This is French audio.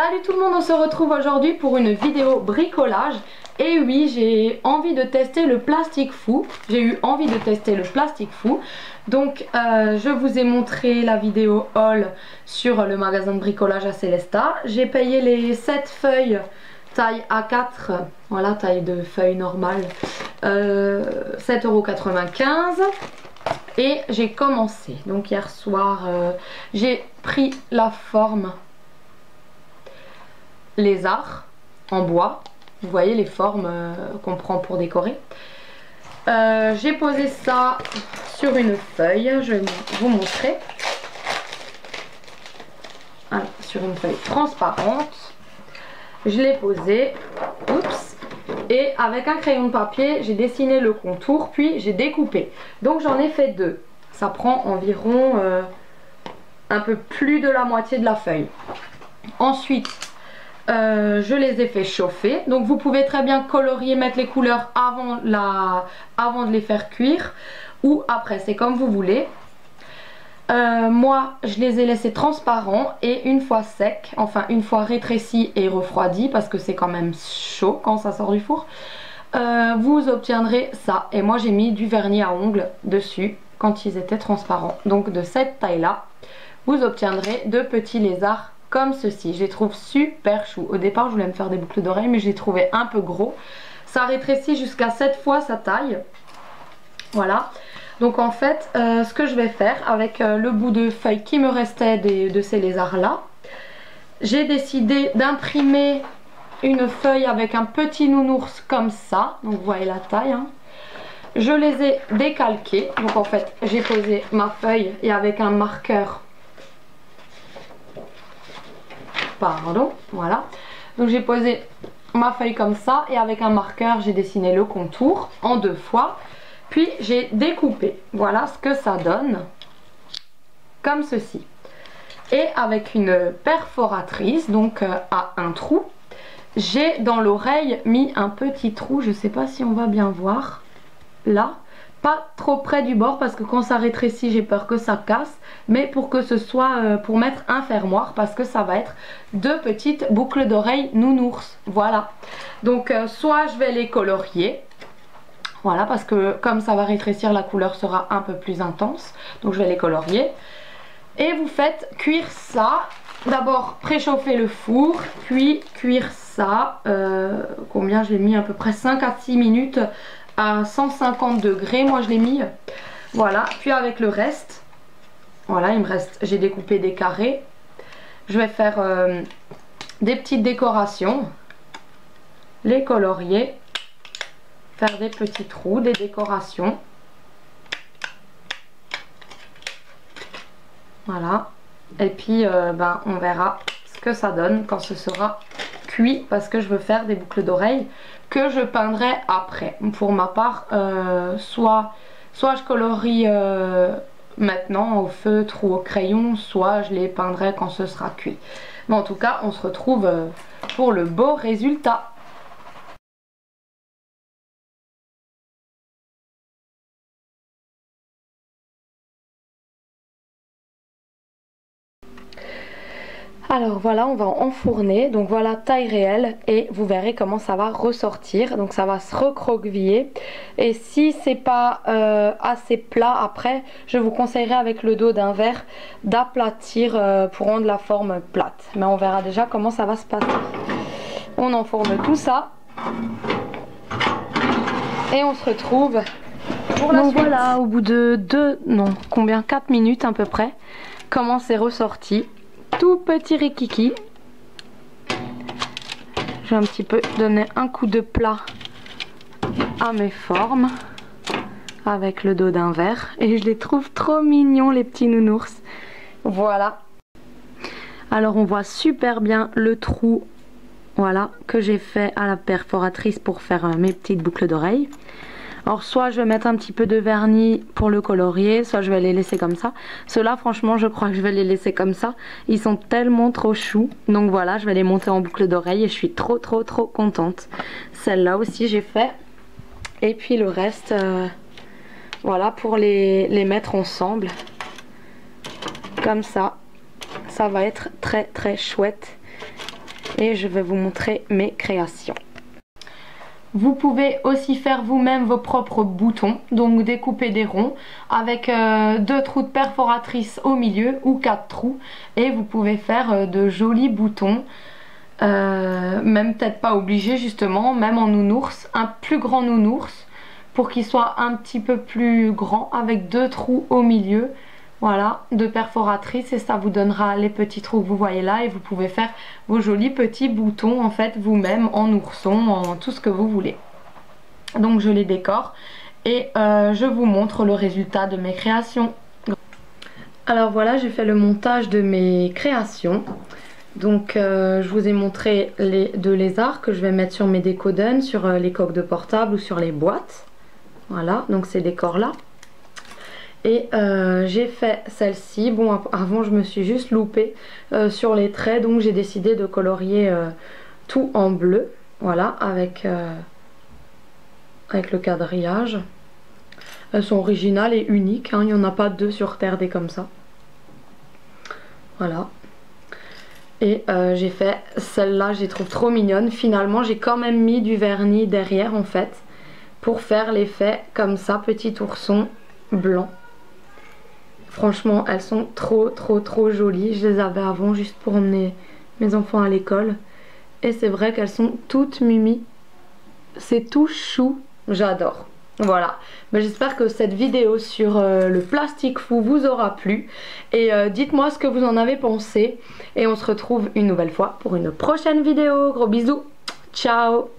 Salut tout le monde, on se retrouve aujourd'hui pour une vidéo bricolage. Et oui, j'ai envie de tester le plastique fou. J'ai eu envie de tester le plastique fou. Donc je vous ai montré la vidéo haul sur le magasin de bricolage à Célesta. J'ai payé les 7 feuilles taille A4, voilà, taille de feuille normale, 7,95 € et j'ai commencé. Donc hier soir j'ai pris la forme lézard en bois, vous voyez les formes qu'on prend pour décorer. J'ai posé ça sur une feuille, je vais vous montrer. Voilà, sur une feuille transparente. Je l'ai posé, oups, et avec un crayon de papier j'ai dessiné le contour, puis j'ai découpé. Donc j'en ai fait deux. Ça prend environ un peu plus de la moitié de la feuille. Ensuite je les ai fait chauffer. Donc vous pouvez très bien colorier, mettre les couleurs avant de les faire cuire ou après, c'est comme vous voulez. Moi je les ai laissés transparents et une fois secs, enfin une fois rétrécis et refroidis, parce que c'est quand même chaud quand ça sort du four, vous obtiendrez ça. Et moi j'ai mis du vernis à ongles dessus quand ils étaient transparents. Donc de cette taille là vous obtiendrez de petits lézards comme ceci. Je les trouve super chou. Au départ je voulais me faire des boucles d'oreilles mais je les trouvais un peu gros. Ça rétrécit jusqu'à 7 fois sa taille. Voilà. Donc en fait ce que je vais faire avec le bout de feuille qui me restait de ces lézards là, j'ai décidé d'imprimer une feuille avec un petit nounours comme ça. Donc vous voyez la taille, hein. Je les ai décalqués. Donc en fait j'ai posé ma feuille et avec un marqueur, pardon, voilà. Donc j'ai posé ma feuille comme ça et avec un marqueur j'ai dessiné le contour en 2 fois. Puis j'ai découpé, voilà ce que ça donne, comme ceci. Et avec une perforatrice, donc à un trou, j'ai dans l'oreille mis un petit trou, je sais pas si on va bien voir, là, pas trop près du bord parce que quand ça rétrécit j'ai peur que ça casse, mais pour que ce soit pour mettre un fermoir, parce que ça va être 2 petites boucles d'oreilles nounours, voilà. Donc soit je vais les colorier, voilà, parce que comme ça va rétrécir, la couleur sera un peu plus intense. Donc je vais les colorier. Et vous faites cuire ça. D'abord préchauffer le four, puis cuire ça. Combien je l'ai mis? À peu près 5 à 6 minutes à 150 degrés. Moi je l'ai mis. Voilà. Puis avec le reste, voilà, il me reste, j'ai découpé des carrés. Je vais faire des petites décorations. Les colorier. Faire des petits trous, des décorations. Voilà. Et puis on verra ce que ça donne quand ce sera cuit, parce que je veux faire des boucles d'oreilles que je peindrai après. Pour ma part, soit je colorie maintenant au feutre ou au crayon, soit je les peindrai quand ce sera cuit. Mais en tout cas on se retrouve pour le beau résultat. Alors voilà, on va enfourner, donc voilà taille réelle, et vous verrez comment ça va ressortir. Donc ça va se recroqueviller, et si c'est pas assez plat après, je vous conseillerais avec le dos d'un verre d'aplatir pour rendre la forme plate. Mais on verra déjà comment ça va se passer. On enfourne tout ça et on se retrouve pour la suite. Voilà, au bout de 4 minutes à peu près, comment c'est ressorti. Tout petit rikiki. Je vais un petit peu donner un coup de plat à mes formes avec le dos d'un verre, et je les trouve trop mignons les petits nounours. Voilà. Alors on voit super bien le trou, voilà, que j'ai fait à la perforatrice pour faire mes petites boucles d'oreilles. Alors soit je vais mettre un petit peu de vernis pour le colorier, soit je vais les laisser comme ça. Ceux-là franchement je crois que je vais les laisser comme ça. Ils sont tellement trop choux. Donc voilà, je vais les monter en boucle d'oreille et je suis trop contente. Celle-là aussi j'ai fait. Et puis le reste, voilà, pour les mettre ensemble. Comme ça. Ça va être très chouette. et je vais vous montrer mes créations. Vous pouvez aussi faire vous-même vos propres boutons, donc découper des ronds avec 2 trous de perforatrice au milieu ou 4 trous, et vous pouvez faire de jolis boutons, même peut-être pas obligé justement, même en nounours, un plus grand nounours pour qu'il soit un petit peu plus grand avec 2 trous au milieu. Voilà, de perforatrice, et ça vous donnera les petits trous que vous voyez là, et vous pouvez faire vos jolis petits boutons en fait vous-même en ourson, en tout ce que vous voulez. Donc je les décore et je vous montre le résultat de mes créations. Alors voilà, j'ai fait le montage de mes créations. Donc je vous ai montré les 2 lézards que je vais mettre sur mes décodons, sur les coques de portable ou sur les boîtes. Voilà, donc ces décors là. Et j'ai fait celle-ci. Bon, avant je me suis juste loupée sur les traits, donc j'ai décidé de colorier tout en bleu. Voilà, avec le quadrillage. Elles sont originales et uniques, hein. Il n'y en a pas 2 sur terre des comme ça. Voilà. Et j'ai fait celle-là, je les trouve trop mignonne. Finalement j'ai quand même mis du vernis derrière en fait, pour faire l'effet comme ça, petit ourson blanc. Franchement, elles sont trop jolies. Je les avais avant juste pour emmener mes enfants à l'école. Et c'est vrai qu'elles sont toutes mimi. C'est tout chou. J'adore. Voilà. Mais j'espère que cette vidéo sur le plastique fou vous aura plu. Et dites-moi ce que vous en avez pensé. Et on se retrouve une nouvelle fois pour une prochaine vidéo. Gros bisous. Ciao.